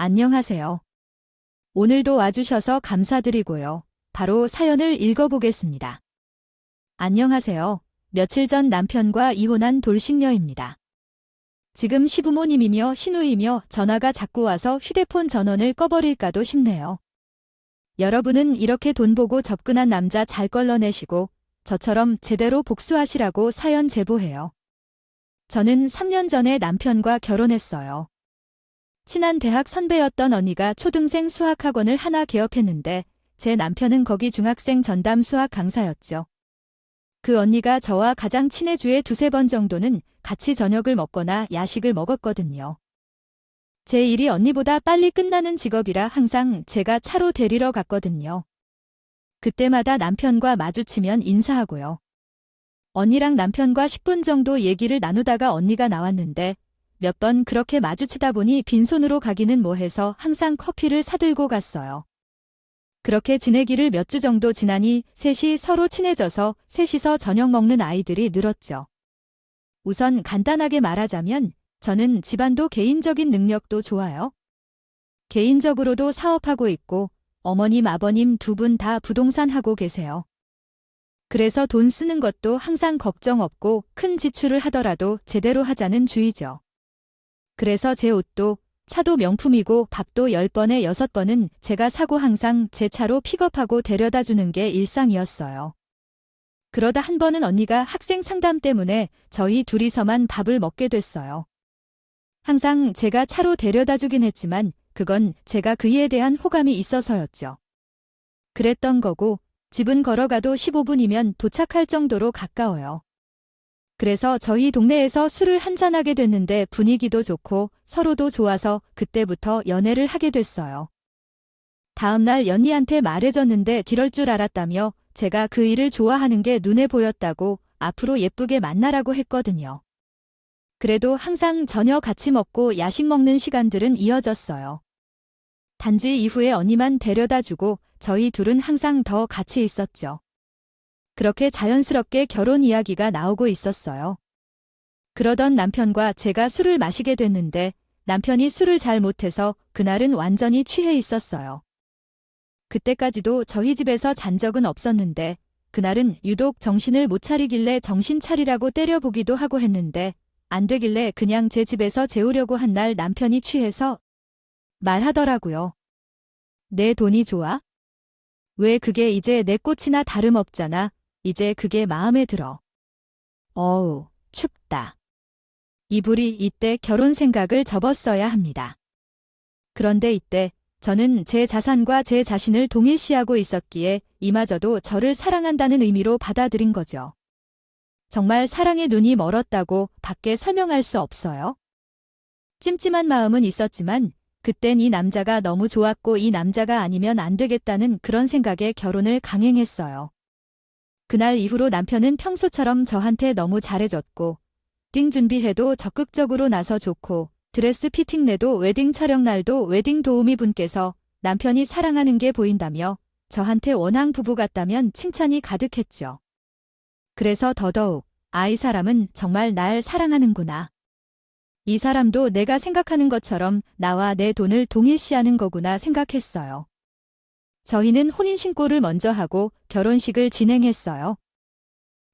안녕하세요. 오늘도 와주셔서 감사드리고요. 바로 사연을 읽어보겠습니다. 안녕하세요. 며칠 전 남편과 이혼한 돌싱녀입니다. 지금 시부모님이며 시누이며 전화가 자꾸 와서 휴대폰 전원을 꺼버릴까도 싶네요. 여러분은 이렇게 돈 보고 접근한 남자 잘 걸러내시고 저처럼 제대로 복수하시라고 사연 제보해요. 저는 3년 전에 남편과 결혼했어요. 친한 대학 선배였던 언니가 초등생 수학학원을 하나 개업했는데 제 남편은 거기 중학생 전담 수학 강사였죠. 그 언니가 저와 가장 친해 주에 두세 번 정도는 같이 저녁을 먹거나 야식을 먹었거든요. 제 일이 언니보다 빨리 끝나는 직업이라 항상 제가 차로 데리러 갔거든요. 그때마다 남편과 마주치면 인사하고요. 언니랑 남편과 10분 정도 얘기를 나누다가 언니가 나왔는데 몇 번 그렇게 마주치다 보니 빈손으로 가기는 뭐해서 항상 커피를 사들고 갔어요. 그렇게 지내기를 몇 주 정도 지나니 셋이 서로 친해져서 셋이서 저녁 먹는 아이들이 늘었죠. 우선 간단하게 말하자면 저는 집안도 개인적인 능력도 좋아요. 개인적으로도 사업하고 있고 어머님 아버님 두 분 다 부동산 하고 계세요. 그래서 돈 쓰는 것도 항상 걱정 없고 큰 지출을 하더라도 제대로 하자는 주의죠. 그래서 제 옷도 차도 명품이고 밥도 10번에 6번은 제가 사고 항상 제 차로 픽업하고 데려다 주는 게 일상이었어요. 그러다 한 번은 언니가 학생 상담 때문에 저희 둘이서만 밥을 먹게 됐어요. 항상 제가 차로 데려다 주긴 했지만 그건 제가 그이에 대한 호감이 있어서였죠. 그랬던 거고 집은 걸어가도 15분이면 도착할 정도로 가까워요. 그래서 저희 동네에서 술을 한잔하게 됐는데 분위기도 좋고 서로도 좋아서 그때부터 연애를 하게 됐어요. 다음날 연희한테 말해줬는데 그럴 줄 알았다며 제가 그 일을 좋아하는 게 눈에 보였다고 앞으로 예쁘게 만나라고 했거든요. 그래도 항상 저녁 같이 먹고 야식 먹는 시간들은 이어졌어요. 단지 이후에 언니만 데려다주고 저희 둘은 항상 더 같이 있었죠. 그렇게 자연스럽게 결혼 이야기가 나오고 있었어요. 그러던 남편과 제가 술을 마시게 됐는데 남편이 술을 잘 못해서 그날은 완전히 취해 있었어요. 그때까지도 저희 집에서 잔 적은 없었는데 그날은 유독 정신을 못 차리길래 정신 차리라고 때려보기도 하고 했는데 안 되길래 그냥 제 집에서 재우려고 한 날 남편이 취해서 말하더라고요. 내 돈이 좋아? 왜 그게 이제 내 꽃이나 다름없잖아. 이제 그게 마음에 들어. 어우, 춥다. 이불이 이때 결혼 생각을 접었어야 합니다. 그런데 이때 저는 제 자산과 제 자신을 동일시하고 있었기에 이마저도 저를 사랑한다는 의미로 받아들인 거죠. 정말 사랑의 눈이 멀었다고 밖에 설명할 수 없어요. 찜찜한 마음은 있었지만 그땐 이 남자가 너무 좋았고 이 남자가 아니면 안 되겠다는 그런 생각에 결혼을 강행했어요. 그날 이후로 남편은 평소처럼 저한테 너무 잘해줬고 띵 준비해도 적극적으로 나서줬고 드레스 피팅 내도 웨딩 촬영 날도 웨딩 도우미 분께서 남편이 사랑하는 게 보인다며 저한테 원앙 부부 같다면 칭찬이 가득했죠. 그래서 더더욱 이 사람은 정말 날 사랑하는구나. 이 사람도 내가 생각하는 것처럼 나와 내 돈을 동일시하는 거구나 생각했어요. 저희는 혼인신고를 먼저 하고 결혼식을 진행했어요.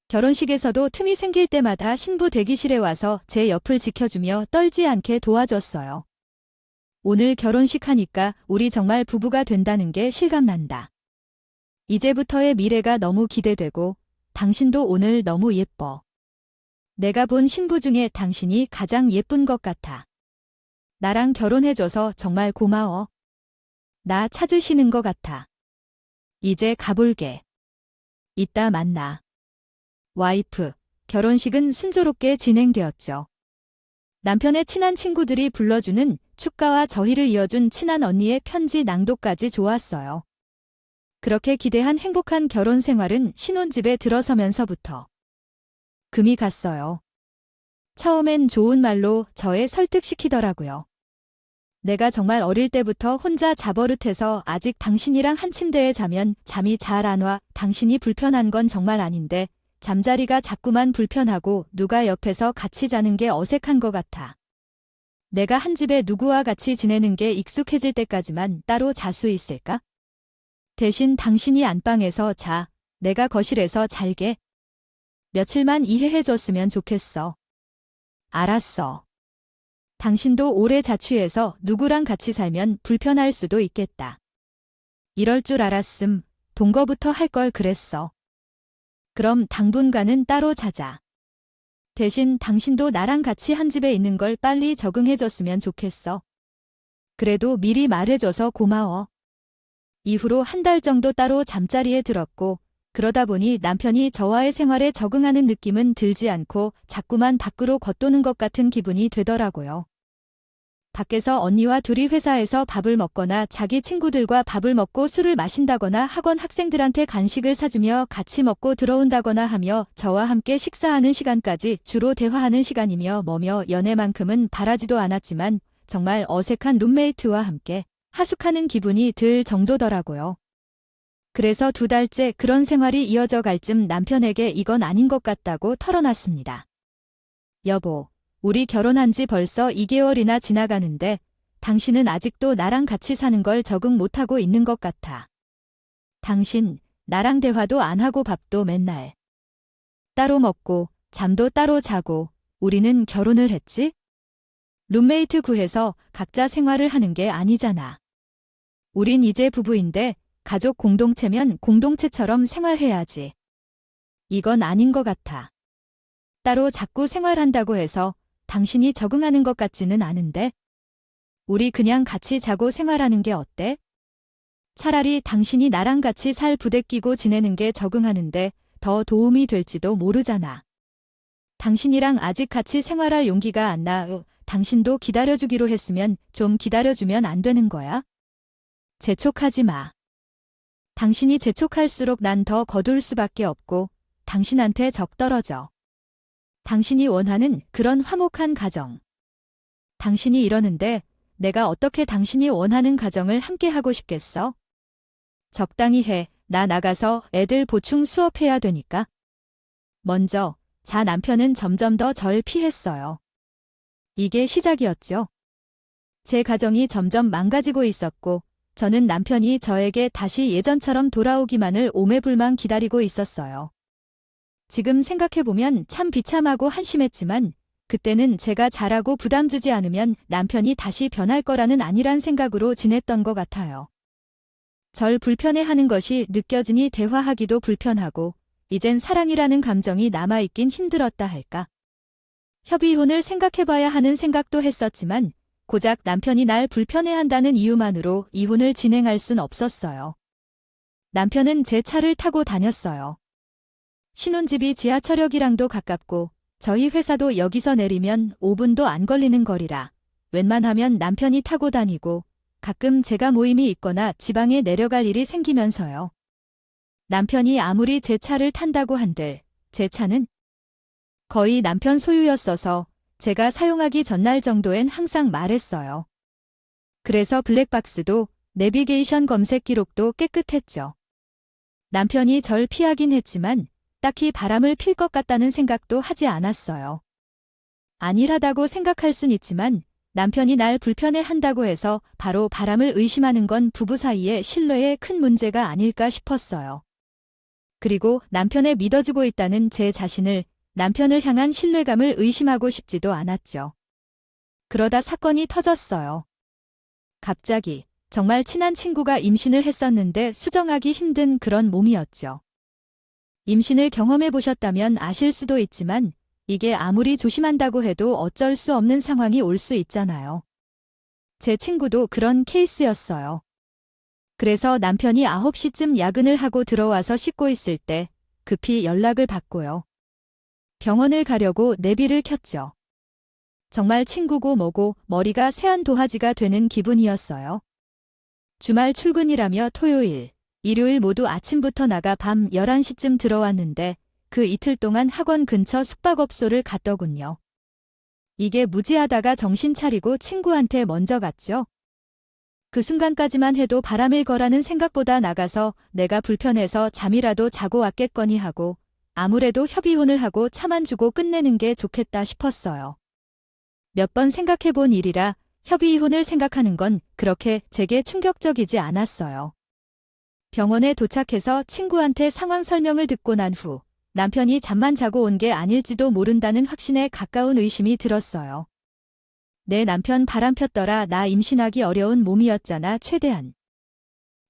결혼식에서도 틈이 생길 때마다 신부 대기실에 와서 제 옆을 지켜주며 떨지 않게 도와줬어요. 오늘 결혼식 하니까 우리 정말 부부가 된다는 게 실감난다. 이제부터의 미래가 너무 기대되고 당신도 오늘 너무 예뻐. 내가 본 신부 중에 당신이 가장 예쁜 것 같아. 나랑 결혼해줘서 정말 고마워. 나 찾으시는 것 같아. 이제 가볼게. 이따 만나. 와이프, 결혼식은 순조롭게 진행되었죠. 남편의 친한 친구들이 불러주는 축가와 저희를 이어준 친한 언니의 편지 낭독까지 좋았어요. 그렇게 기대한 행복한 결혼 생활은 신혼집에 들어서면서부터 금이 갔어요. 처음엔 좋은 말로 저에 설득시키더라고요. 내가 정말 어릴 때부터 혼자 자버릇해서 아직 당신이랑 한 침대에 자면 잠이 잘 안 와. 당신이 불편한 건 정말 아닌데 잠자리가 자꾸만 불편하고 누가 옆에서 같이 자는 게 어색한 것 같아. 내가 한 집에 누구와 같이 지내는 게 익숙해질 때까지만 따로 잘 수 있을까? 대신 당신이 안방에서 자, 내가 거실에서 잘게. 며칠만 이해해줬으면 좋겠어. 알았어. 당신도 오래 자취해서 누구랑 같이 살면 불편할 수도 있겠다. 이럴 줄 알았음. 동거부터 할 걸 그랬어. 그럼 당분간은 따로 자자. 대신 당신도 나랑 같이 한 집에 있는 걸 빨리 적응해줬으면 좋겠어. 그래도 미리 말해줘서 고마워. 이후로 한 달 정도 따로 잠자리에 들었고, 그러다 보니 남편이 저와의 생활에 적응하는 느낌은 들지 않고 자꾸만 밖으로 겉도는 것 같은 기분이 되더라고요. 밖에서 언니와 둘이 회사에서 밥을 먹거나 자기 친구들과 밥을 먹고 술을 마신다거나 학원 학생들한테 간식을 사주며 같이 먹고 들어온다거나 하며 저와 함께 식사하는 시간까지 주로 대화하는 시간이며 뭐며 연애만큼은 바라지도 않았지만 정말 어색한 룸메이트와 함께 하숙하는 기분이 들 정도더라고요. 그래서 2달째 그런 생활이 이어져 갈 쯤 남편에게 이건 아닌 것 같다고 털어놨습니다. 여보, 우리 결혼한 지 벌써 2개월이나 지나가는데 당신은 아직도 나랑 같이 사는 걸 적응 못하고 있는 것 같아. 당신, 나랑 대화도 안 하고 밥도 맨날 따로 먹고 잠도 따로 자고 우리는 결혼을 했지? 룸메이트 구해서 각자 생활을 하는 게 아니잖아. 우린 이제 부부인데 가족 공동체면 공동체처럼 생활해야지. 이건 아닌 것 같아. 따로 자꾸 생활한다고 해서 당신이 적응하는 것 같지는 않은데? 우리 그냥 같이 자고 생활하는 게 어때? 차라리 당신이 나랑 같이 살 부대 끼고 지내는 게 적응하는데 더 도움이 될지도 모르잖아. 당신이랑 아직 같이 생활할 용기가 안 나. 당신도 기다려주기로 했으면 좀 기다려주면 안 되는 거야? 재촉하지 마. 당신이 재촉할수록 난 더 거둘 수밖에 없고 당신한테 적 떨어져. 당신이 원하는 그런 화목한 가정. 당신이 이러는데 내가 어떻게 당신이 원하는 가정을 함께 하고 싶겠어? 적당히 해. 나 나가서 애들 보충 수업해야 되니까. 먼저 자 남편은 점점 더 절 피했어요. 이게 시작이었죠. 제 가정이 점점 망가지고 있었고 저는 남편이 저에게 다시 예전처럼 돌아오기만을 오매불망 기다리고 있었어요. 지금 생각해보면 참 비참하고 한심했지만 그때는 제가 잘하고 부담 주지 않으면 남편이 다시 변할 거라는 안일한 생각으로 지냈던 것 같아요. 절 불편해하는 것이 느껴지니 대화하기도 불편하고 이젠 사랑이라는 감정이 남아있긴 힘들었다 할까. 협의혼을 생각해봐야 하는 생각도 했었지만 고작 남편이 날 불편해한다는 이유만으로 이혼을 진행할 순 없었어요. 남편은 제 차를 타고 다녔어요. 신혼집이 지하철역이랑도 가깝고 저희 회사도 여기서 내리면 5분도 안 걸리는 거리라 웬만하면 남편이 타고 다니고 가끔 제가 모임이 있거나 지방에 내려갈 일이 생기면서요. 남편이 아무리 제 차를 탄다고 한들 제 차는 거의 남편 소유였어서 제가 사용하기 전날 정도엔 항상 말했어요. 그래서 블랙박스도 내비게이션 검색 기록도 깨끗했죠. 남편이 절 피하긴 했지만 딱히 바람을 필 것 같다는 생각도 하지 않았어요. 안일하다고 생각할 순 있지만 남편이 날 불편해한다고 해서 바로 바람을 의심하는 건 부부 사이의 신뢰에 큰 문제가 아닐까 싶었어요. 그리고 남편에 믿어주고 있다는 제 자신을 남편을 향한 신뢰감을 의심하고 싶지도 않았죠. 그러다 사건이 터졌어요. 갑자기 정말 친한 친구가 임신을 했었는데 수정하기 힘든 그런 몸이었죠. 임신을 경험해 보셨다면 아실 수도 있지만 이게 아무리 조심한다고 해도 어쩔 수 없는 상황이 올 수 있잖아요. 제 친구도 그런 케이스였어요. 그래서 남편이 9시쯤 야근을 하고 들어와서 씻고 있을 때 급히 연락을 받고요. 병원을 가려고 내비를 켰죠. 정말 친구고 뭐고 머리가 새한 도화지가 되는 기분이었어요. 주말 출근이라며 토요일, 일요일 모두 아침부터 나가 밤 11시쯤 들어왔는데 그 이틀 동안 학원 근처 숙박업소를 갔더군요. 이게 무지하다가 정신 차리고 친구한테 먼저 갔죠. 그 순간까지만 해도 바람일 거라는 생각보다 나가서 내가 불편해서 잠이라도 자고 왔겠거니 하고 아무래도 협의혼을 하고 차만 주고 끝내는 게 좋겠다 싶었어요. 몇 번 생각해 본 일이라 협의 이혼을 생각하는 건 그렇게 제게 충격적이지 않았어요. 병원에 도착해서 친구한테 상황 설명을 듣고 난 후 남편이 잠만 자고 온 게 아닐지도 모른다는 확신에 가까운 의심이 들었어요. 내 남편 바람 폈더라. 나 임신하기 어려운 몸이었잖아. 최대한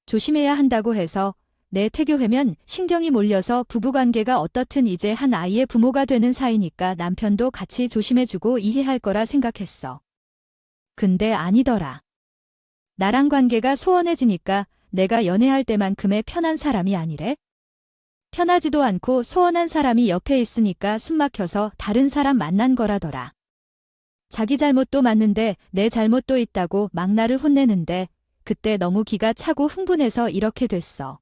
조심해야 한다고 해서 내 태교회면 신경이 몰려서 부부관계가 어떻든 이제 한 아이의 부모가 되는 사이니까 남편도 같이 조심해주고 이해할 거라 생각했어. 근데 아니더라. 나랑 관계가 소원해지니까 내가 연애할 때만큼의 편한 사람이 아니래? 편하지도 않고 소원한 사람이 옆에 있으니까 숨막혀서 다른 사람 만난 거라더라. 자기 잘못도 맞는데 내 잘못도 있다고 막 나를 혼내는데 그때 너무 기가 차고 흥분해서 이렇게 됐어.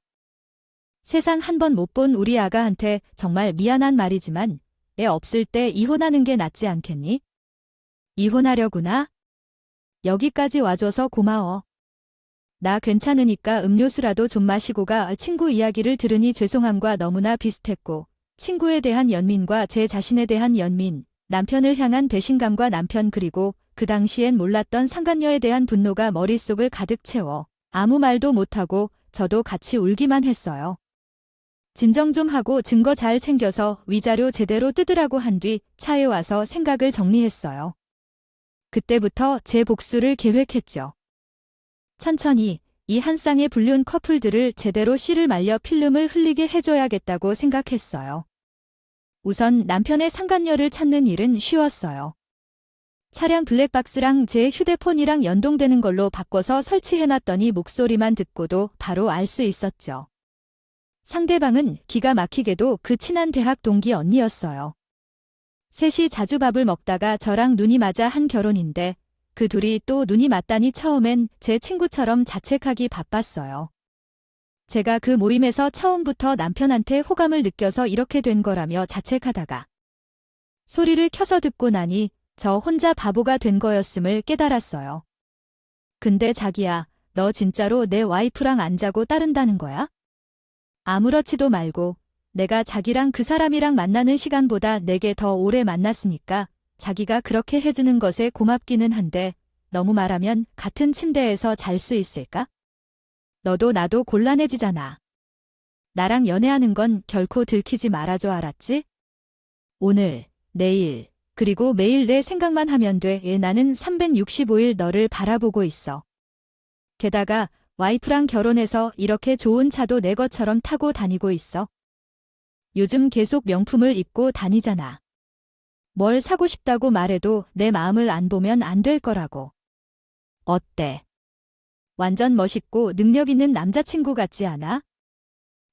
세상 한 번 못 본 우리 아가한테 정말 미안한 말이지만 애 없을 때 이혼하는 게 낫지 않겠니? 이혼하려구나? 여기까지 와줘서 고마워. 나 괜찮으니까 음료수라도 좀 마시고 가. 친구 이야기를 들으니 죄송함과 너무나 비슷했고 친구에 대한 연민과 제 자신에 대한 연민, 남편을 향한 배신감과 남편 그리고 그 당시엔 몰랐던 상간녀에 대한 분노가 머릿속을 가득 채워 아무 말도 못하고 저도 같이 울기만 했어요. 진정 좀 하고 증거 잘 챙겨서 위자료 제대로 뜯으라고 한 뒤 차에 와서 생각을 정리했어요. 그때부터 제 복수를 계획했죠. 천천히 이 한 쌍의 불륜 커플들을 제대로 씨를 말려 필름을 흘리게 해줘야겠다고 생각했어요. 우선 남편의 상간녀를 찾는 일은 쉬웠어요. 차량 블랙박스랑 제 휴대폰이랑 연동되는 걸로 바꿔서 설치해놨더니 목소리만 듣고도 바로 알 수 있었죠. 상대방은 기가 막히게도 그 친한 대학 동기 언니였어요. 셋이 자주 밥을 먹다가 저랑 눈이 맞아 한 결혼인데 그 둘이 또 눈이 맞다니 처음엔 제 친구처럼 자책하기 바빴어요. 제가 그 모임에서 처음부터 남편한테 호감을 느껴서 이렇게 된 거라며 자책하다가 소리를 켜서 듣고 나니 저 혼자 바보가 된 거였음을 깨달았어요. 근데 자기야, 너 진짜로 내 와이프랑 안 자고 따른다는 거야? 아무렇지도 말고 내가 자기랑 그 사람이랑 만나는 시간보다 내게 더 오래 만났으니까 자기가 그렇게 해주는 것에 고맙기는 한데 너무 말하면 같은 침대에서 잘 수 있을까? 너도 나도 곤란해지잖아. 나랑 연애하는 건 결코 들키지 말아줘 알았지? 오늘, 내일, 그리고 매일 내 생각만 하면 돼. 나는 365일 너를 바라보고 있어. 게다가 와이프랑 결혼해서 이렇게 좋은 차도 내 것처럼 타고 다니고 있어. 요즘 계속 명품을 입고 다니잖아. 뭘 사고 싶다고 말해도 내 마음을 안 보면 안 될 거라고. 어때? 완전 멋있고 능력 있는 남자친구 같지 않아?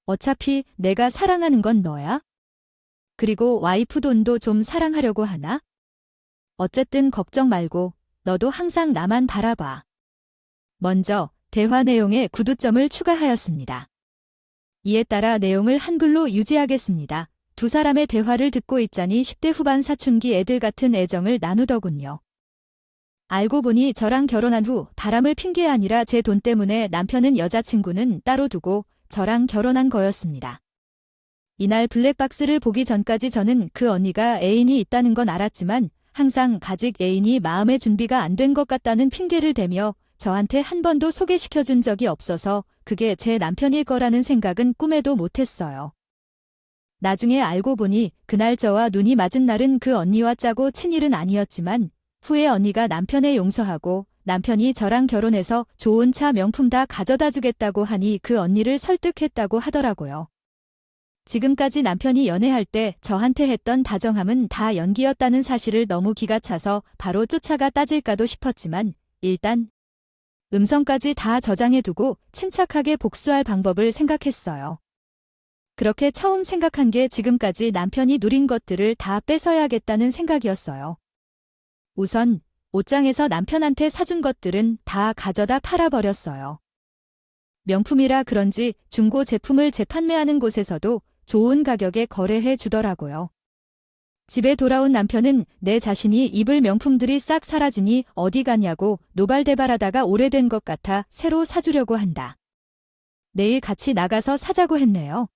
어차피 내가 사랑하는 건 너야? 그리고 와이프 돈도 좀 사랑하려고 하나? 어쨌든 걱정 말고 너도 항상 나만 바라봐. 먼저 대화 내용에 구두점을 추가하였습니다. 이에 따라 내용을 한글로 유지하겠습니다. 두 사람의 대화를 듣고 있자니 10대 후반 사춘기 애들 같은 애정을 나누더군요. 알고 보니 저랑 결혼한 후 바람을 핀 게 아니라 제 돈 때문에 남편은 여자친구는 따로 두고 저랑 결혼한 거였습니다. 이날 블랙박스를 보기 전까지 저는 그 언니가 애인이 있다는 건 알았지만 항상 아직 애인이 마음의 준비가 안 된 것 같다는 핑계를 대며 저한테 한 번도 소개시켜준 적이 없어서 그게 제 남편일 거라는 생각은 꿈에도 못했어요. 나중에 알고 보니 그날 저와 눈이 맞은 날은 그 언니와 짜고 친일은 아니었지만 후에 언니가 남편에 용서하고 남편이 저랑 결혼해서 좋은 차 명품 다 가져다 주겠다고 하니 그 언니를 설득했다고 하더라고요. 지금까지 남편이 연애할 때 저한테 했던 다정함은 다 연기였다는 사실을 너무 기가 차서 바로 쫓아가 따질까도 싶었지만 일단 음성까지 다 저장해두고 침착하게 복수할 방법을 생각했어요. 그렇게 처음 생각한 게 지금까지 남편이 누린 것들을 다 뺏어야겠다는 생각이었어요. 우선 옷장에서 남편한테 사준 것들은 다 가져다 팔아버렸어요. 명품이라 그런지 중고 제품을 재판매하는 곳에서도 좋은 가격에 거래해 주더라고요. 집에 돌아온 남편은 내 자신이 입을 명품들이 싹 사라지니 어디 갔냐고 노발대발하다가 오래된 것 같아 새로 사주려고 한다. 내일 같이 나가서 사자고 했네요.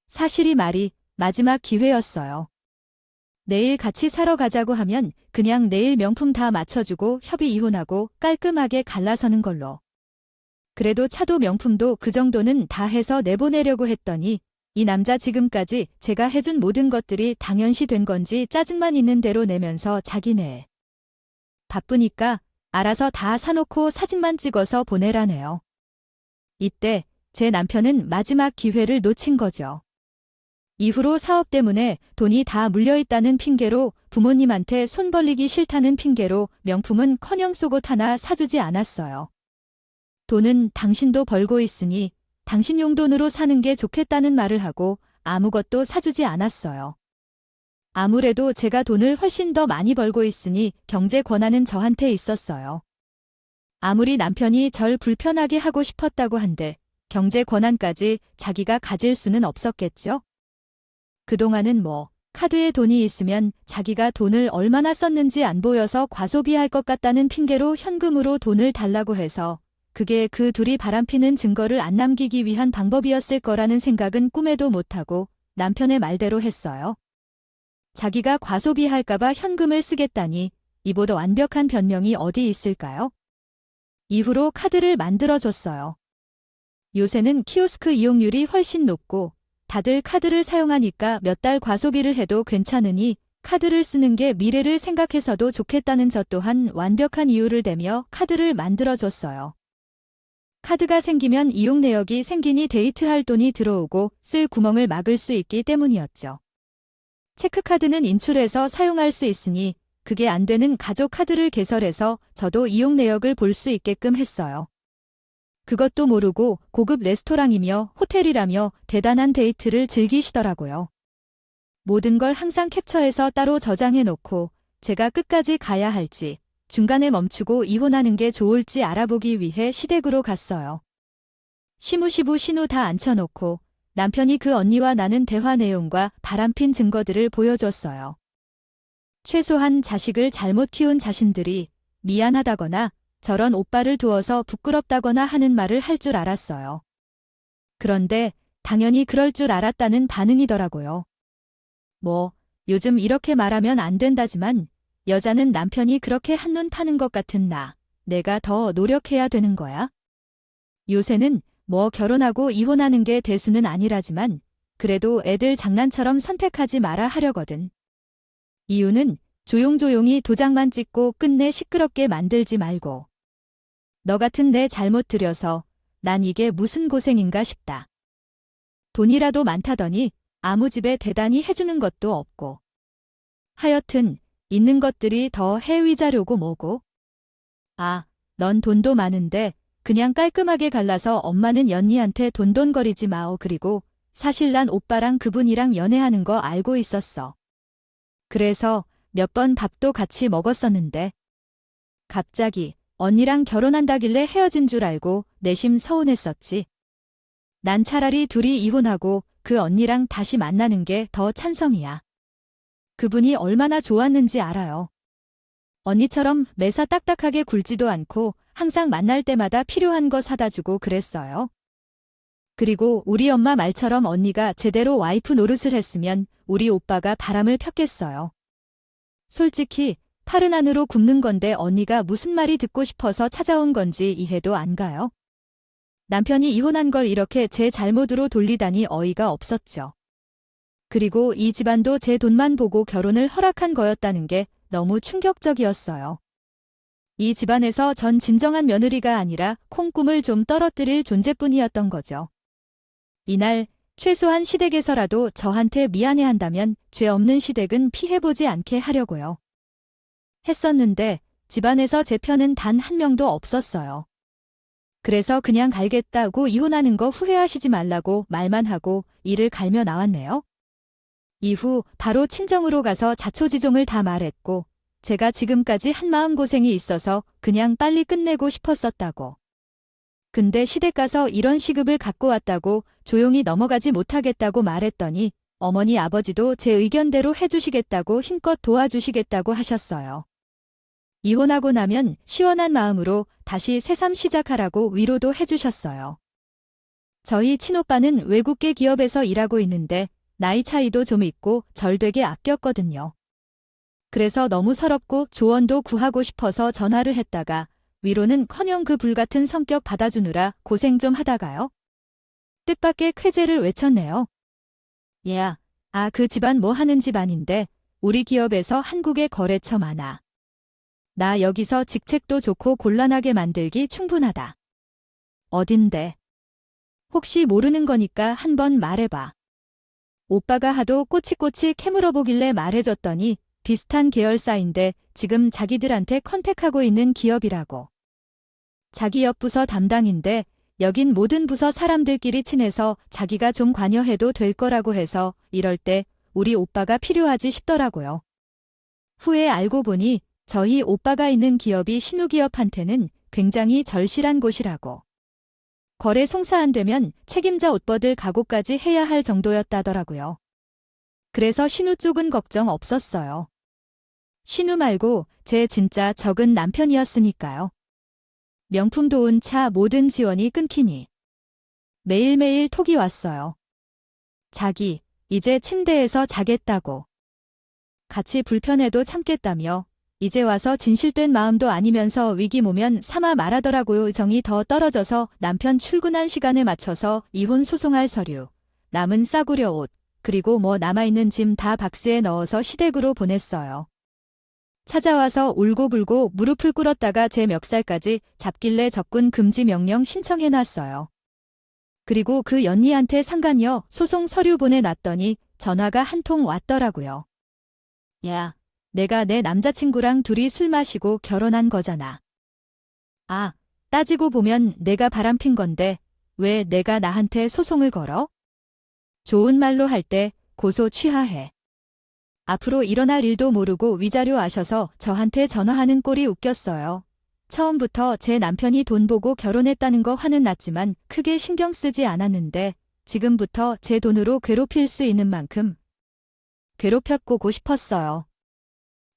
사실 이 말이 마지막 기회였어요. 내일 같이 사러 가자고 하면 그냥 내일 명품 다 맞춰주고 협의 이혼하고 깔끔하게 갈라서는 걸로. 그래도 차도 명품도 그 정도는 다 해서 내보내려고 했더니 이 남자 지금까지 제가 해준 모든 것들이 당연시 된 건지 짜증만 있는 대로 내면서 자기네 바쁘니까 알아서 다 사놓고 사진만 찍어서 보내라네요. 이때 제 남편은 마지막 기회를 놓친 거죠. 이후로 사업 때문에 돈이 다 물려있다는 핑계로 부모님한테 손 벌리기 싫다는 핑계로 명품은 커녕 속옷 하나 사주지 않았어요. 돈은 당신도 벌고 있으니 당신 용돈으로 사는 게 좋겠다는 말을 하고 아무것도 사주지 않았어요. 아무래도 제가 돈을 훨씬 더 많이 벌고 있으니 경제 권한은 저한테 있었어요. 아무리 남편이 절 불편하게 하고 싶었다고 한들 경제 권한까지 자기가 가질 수는 없었겠죠? 그동안은 카드에 돈이 있으면 자기가 돈을 얼마나 썼는지 안 보여서 과소비할 것 같다는 핑계로 현금으로 돈을 달라고 해서 그게 그 둘이 바람피는 증거를 안 남기기 위한 방법이었을 거라는 생각은 꿈에도 못하고 남편의 말대로 했어요. 자기가 과소비할까봐 현금을 쓰겠다니 이보다 완벽한 변명이 어디 있을까요? 이후로 카드를 만들어줬어요. 요새는 키오스크 이용률이 훨씬 높고 다들 카드를 사용하니까 몇 달 과소비를 해도 괜찮으니 카드를 쓰는 게 미래를 생각해서도 좋겠다는 저 또한 완벽한 이유를 대며 카드를 만들어줬어요. 카드가 생기면 이용 내역이 생기니 데이트할 돈이 들어오고 쓸 구멍을 막을 수 있기 때문이었죠. 체크카드는 인출해서 사용할 수 있으니 그게 안 되는 가족 카드를 개설해서 저도 이용 내역을 볼 수 있게끔 했어요. 그것도 모르고 고급 레스토랑이며 호텔이라며 대단한 데이트를 즐기시더라고요. 모든 걸 항상 캡처해서 따로 저장해 놓고 제가 끝까지 가야 할지 중간에 멈추고 이혼하는 게 좋을지 알아보기 위해 시댁으로 갔어요. 시무시부 신호 다 앉혀놓고 남편이 그 언니와 나눈 대화 내용과 바람핀 증거들을 보여줬어요. 최소한 자식을 잘못 키운 자신들이 미안하다거나 저런 오빠를 두어서 부끄럽다거나 하는 말을 할 줄 알았어요. 그런데 당연히 그럴 줄 알았다는 반응이더라고요. 요즘 이렇게 말하면 안 된다지만 여자는 남편이 그렇게 한눈 파는 것 같은 내가 더 노력해야 되는 거야? 요새는 결혼하고 이혼하는 게 대수는 아니라지만 그래도 애들 장난처럼 선택하지 마라 하려거든. 이유는 조용조용히 도장만 찍고 끝내 시끄럽게 만들지 말고. 너 같은 내 잘못 들여서 난 이게 무슨 고생인가 싶다. 돈이라도 많다더니 아무 집에 대단히 해주는 것도 없고. 하여튼 있는 것들이 더 해위자료고 뭐고. 넌 돈도 많은데 그냥 깔끔하게 갈라서 엄마는 연니한테 돈돈거리지 마오. 그리고 사실 난 오빠랑 그분이랑 연애하는 거 알고 있었어. 그래서 몇 번 밥도 같이 먹었었는데 갑자기 언니랑 결혼한다길래 헤어진 줄 알고 내심 서운했었지. 난 차라리 둘이 이혼하고 그 언니랑 다시 만나는 게 더 찬성이야. 그분이 얼마나 좋았는지 알아요. 언니처럼 매사 딱딱하게 굴지도 않고 항상 만날 때마다 필요한 거 사다 주고 그랬어요. 그리고 우리 엄마 말처럼 언니가 제대로 와이프 노릇을 했으면 우리 오빠가 바람을 폈겠어요. 솔직히 팔은 안으로 굽는 건데 언니가 무슨 말이 듣고 싶어서 찾아온 건지 이해도 안 가요. 남편이 이혼한 걸 이렇게 제 잘못으로 돌리다니 어이가 없었죠. 그리고 이 집안도 제 돈만 보고 결혼을 허락한 거였다는 게 너무 충격적이었어요. 이 집안에서 전 진정한 며느리가 아니라 콩꿈을 좀 떨어뜨릴 존재뿐이었던 거죠. 이날 최소한 시댁에서라도 저한테 미안해한다면 죄 없는 시댁은 피해보지 않게 하려고요. 했었는데 집안에서 제 편은 단 한 명도 없었어요. 그래서 그냥 갈겠다고 이혼하는 거 후회하시지 말라고 말만 하고 이를 갈며 나왔네요. 이후 바로 친정으로 가서 자초지종을 다 말했고 제가 지금까지 한 마음고생이 있어서 그냥 빨리 끝내고 싶었었다고. 근데 시댁 가서 이런 시급을 갖고 왔다고 조용히 넘어가지 못하겠다고 말했더니 어머니 아버지도 제 의견대로 해주시겠다고 힘껏 도와주시겠다고 하셨어요. 이혼하고 나면 시원한 마음으로 다시 새삼 시작하라고 위로도 해주셨어요. 저희 친오빠는 외국계 기업에서 일하고 있는데 나이 차이도 좀 있고 절 되게 아꼈거든요. 그래서 너무 서럽고 조언도 구하고 싶어서 전화를 했다가 위로는커녕 그 불같은 성격 받아주느라 고생 좀 하다가요. 뜻밖의 쾌재를 외쳤네요. 얘야, 그 집안 뭐 하는 집안인데 우리 기업에서 한국에 거래처 많아. 나 여기서 직책도 좋고 곤란하게 만들기 충분하다. 어딘데? 혹시 모르는 거니까 한번 말해봐. 오빠가 하도 꼬치꼬치 캐물어보길래 말해줬더니 비슷한 계열사인데 지금 자기들한테 컨택하고 있는 기업이라고. 자기 옆 부서 담당인데 여긴 모든 부서 사람들끼리 친해서 자기가 좀 관여해도 될 거라고 해서 이럴 때 우리 오빠가 필요하지 싶더라고요. 후에 알고 보니 저희 오빠가 있는 기업이 신우기업한테는 굉장히 절실한 곳이라고. 거래 송사 안 되면 책임자 옷버들 각오까지 해야 할 정도였다더라고요. 그래서 신우 쪽은 걱정 없었어요. 신우 말고 제 진짜 적은 남편이었으니까요. 명품 도운 차 모든 지원이 끊기니 매일매일 톡이 왔어요. 자기, 이제 침대에서 자겠다고. 같이 불편해도 참겠다며 이제 와서 진실된 마음도 아니면서 위기 모면 삼아 말하더라고요. 정이 더 떨어져서 남편 출근한 시간에 맞춰서 이혼 소송할 서류, 남은 싸구려 옷, 그리고 뭐 남아있는 짐 다 박스에 넣어서 시댁으로 보냈어요. 찾아와서 울고불고 무릎을 꿇었다가 제 멱살까지 잡길래 적군 금지 명령 신청해놨어요. 그리고 그 연니한테 상간녀 소송 서류 보내놨더니 전화가 한 통 왔더라고요. 야, 내가 내 남자친구랑 둘이 술 마시고 결혼한 거잖아. 따지고 보면 내가 바람핀 건데 왜 내가 나한테 소송을 걸어? 좋은 말로 할 때 고소 취하해. 앞으로 일어날 일도 모르고 위자료 아셔서 저한테 전화하는 꼴이 웃겼어요. 처음부터 제 남편이 돈 보고 결혼했다는 거 화는 났지만 크게 신경 쓰지 않았는데 지금부터 제 돈으로 괴롭힐 수 있는 만큼 괴롭혀보고 싶었어요.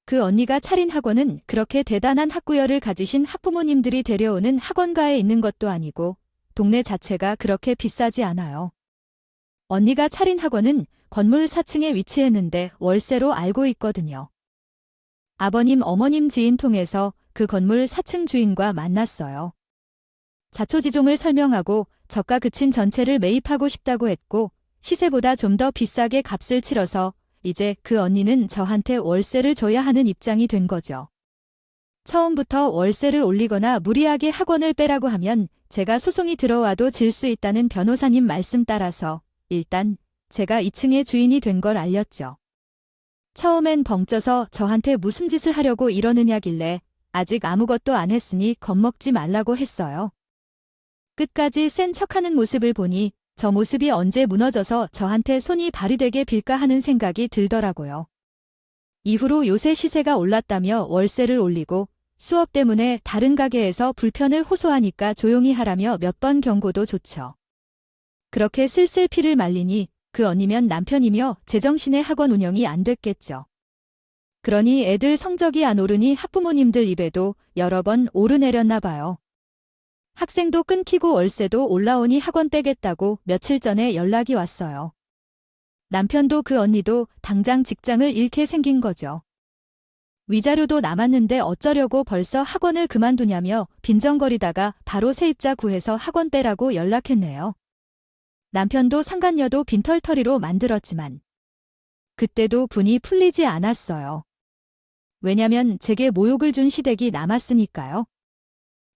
그 언니가 차린 학원은 그렇게 대단한 학구열을 가지신 학부모님들이 데려오는 학원가에 있는 것도 아니고 동네 자체가 그렇게 비싸지 않아요. 언니가 차린 학원은 건물 4층에 위치했는데 월세로 알고 있거든요. 아버님 어머님 지인 통해서 그 건물 4층 주인과 만났어요. 자초지종을 설명하고 저가 그친 전체를 매입하고 싶다고 했고 시세보다 좀 더 비싸게 값을 치러서 이제 그 언니는 저한테 월세를 줘야 하는 입장이 된 거죠. 처음부터 월세를 올리거나 무리하게 학원을 빼라고 하면 제가 소송이 들어와도 질 수 있다는 변호사님 말씀 따라서 일단 제가 2층의 주인이 된 걸 알렸죠. 처음엔 벙쪄서 저한테 무슨 짓을 하려고 이러느냐길래 아직 아무것도 안 했으니 겁먹지 말라고 했어요. 끝까지 센 척하는 모습을 보니 저 모습이 언제 무너져서 저한테 손이 발휘되게 빌까 하는 생각이 들더라고요. 이후로 요새 시세가 올랐다며 월세를 올리고 수업 때문에 다른 가게에서 불편을 호소하니까 조용히 하라며 몇 번 경고도 좋죠. 그렇게 슬슬 피를 말리니 그 언니면 남편이며 제정신의 학원 운영이 안 됐겠죠. 그러니 애들 성적이 안 오르니 학부모님들 입에도 여러 번 오르내렸나 봐요. 학생도 끊기고 월세도 올라오니 학원 빼겠다고 며칠 전에 연락이 왔어요. 남편도 그 언니도 당장 직장을 잃게 생긴 거죠. 위자료도 남았는데 어쩌려고 벌써 학원을 그만두냐며 빈정거리다가 바로 세입자 구해서 학원 빼라고 연락했네요. 남편도 상간녀도 빈털터리로 만들었지만 그때도 분이 풀리지 않았어요. 왜냐면 제게 모욕을 준 시댁이 남았으니까요.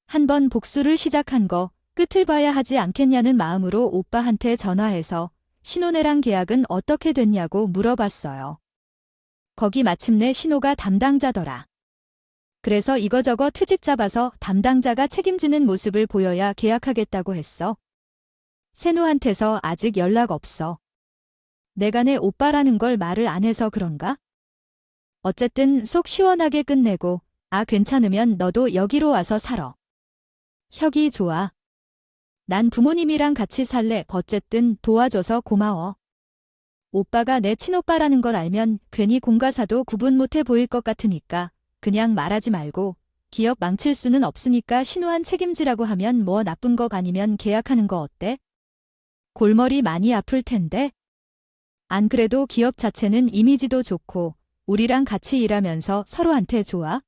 한번 복수를 시작한 거 끝을 봐야 하지 않겠냐는 마음으로 오빠한테 전화해서 신혼애랑 계약은 어떻게 됐냐고 물어봤어요. 거기 마침내 신호가 담당자더라. 그래서 이거저거 트집 잡아서 담당자가 책임지는 모습을 보여야 계약하겠다고 했어. 세노한테서 아직 연락 없어. 내가 내 오빠라는 걸 말을 안 해서 그런가? 어쨌든 속 시원하게 끝내고 괜찮으면 너도 여기로 와서 살아. 혁이 좋아. 난 부모님이랑 같이 살래. 어쨌든 도와줘서 고마워. 오빠가 내 친오빠라는 걸 알면 괜히 공과사도 구분 못해 보일 것 같으니까 그냥 말하지 말고 기업 망칠 수는 없으니까 신우한 책임지라고 하면 뭐 나쁜 거 아니면 계약하는 거 어때? 골머리 많이 아플 텐데. 안 그래도 기업 자체는 이미지도 좋고 우리랑 같이 일하면서 서로한테 좋아?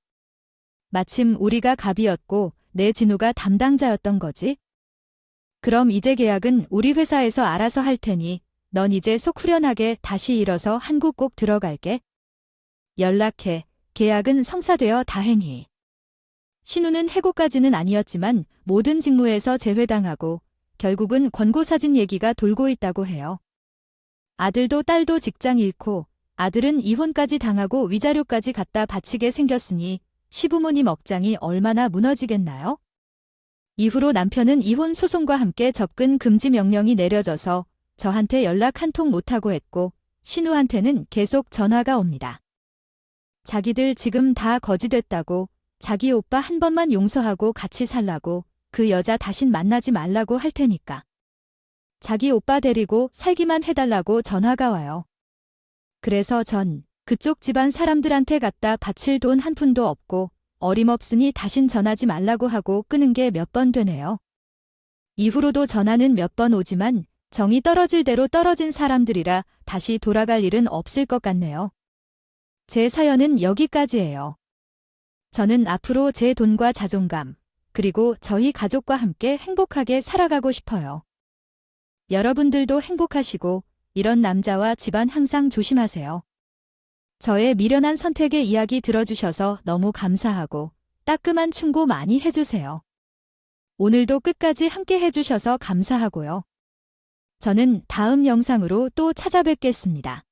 마침 우리가 갑이었고 내 진우가 담당자였던 거지? 그럼 이제 계약은 우리 회사에서 알아서 할 테니 넌 이제 속 후련하게 다시 일어서 한국 꼭 들어갈게. 연락해. 계약은 성사되어 다행히. 신우는 해고까지는 아니었지만 모든 직무에서 제외당하고 결국은 권고사진 얘기가 돌고 있다고 해요. 아들도 딸도 직장 잃고 아들은 이혼까지 당하고 위자료까지 갖다 바치게 생겼으니 시부모님 억장이 얼마나 무너지겠나요? 이후로 남편은 이혼 소송과 함께 접근 금지 명령이 내려져서 저한테 연락 한 통 못하고 했고 신우한테는 계속 전화가 옵니다. 자기들 지금 다 거지됐다고 자기 오빠 한 번만 용서하고 같이 살라고 그 여자 다신 만나지 말라고 할 테니까. 자기 오빠 데리고 살기만 해달라고 전화가 와요. 그래서 전 그쪽 집안 사람들한테 갖다 바칠 돈 한 푼도 없고 어림없으니 다신 전하지 말라고 하고 끊은 게 몇 번 되네요. 이후로도 전화는 몇 번 오지만 정이 떨어질 대로 떨어진 사람들이라 다시 돌아갈 일은 없을 것 같네요. 제 사연은 여기까지예요. 저는 앞으로 제 돈과 자존감, 그리고 저희 가족과 함께 행복하게 살아가고 싶어요. 여러분들도 행복하시고 이런 남자와 집안 항상 조심하세요. 저의 미련한 선택의 이야기 들어주셔서 너무 감사하고 따끔한 충고 많이 해주세요. 오늘도 끝까지 함께 해주셔서 감사하고요. 저는 다음 영상으로 또 찾아뵙겠습니다.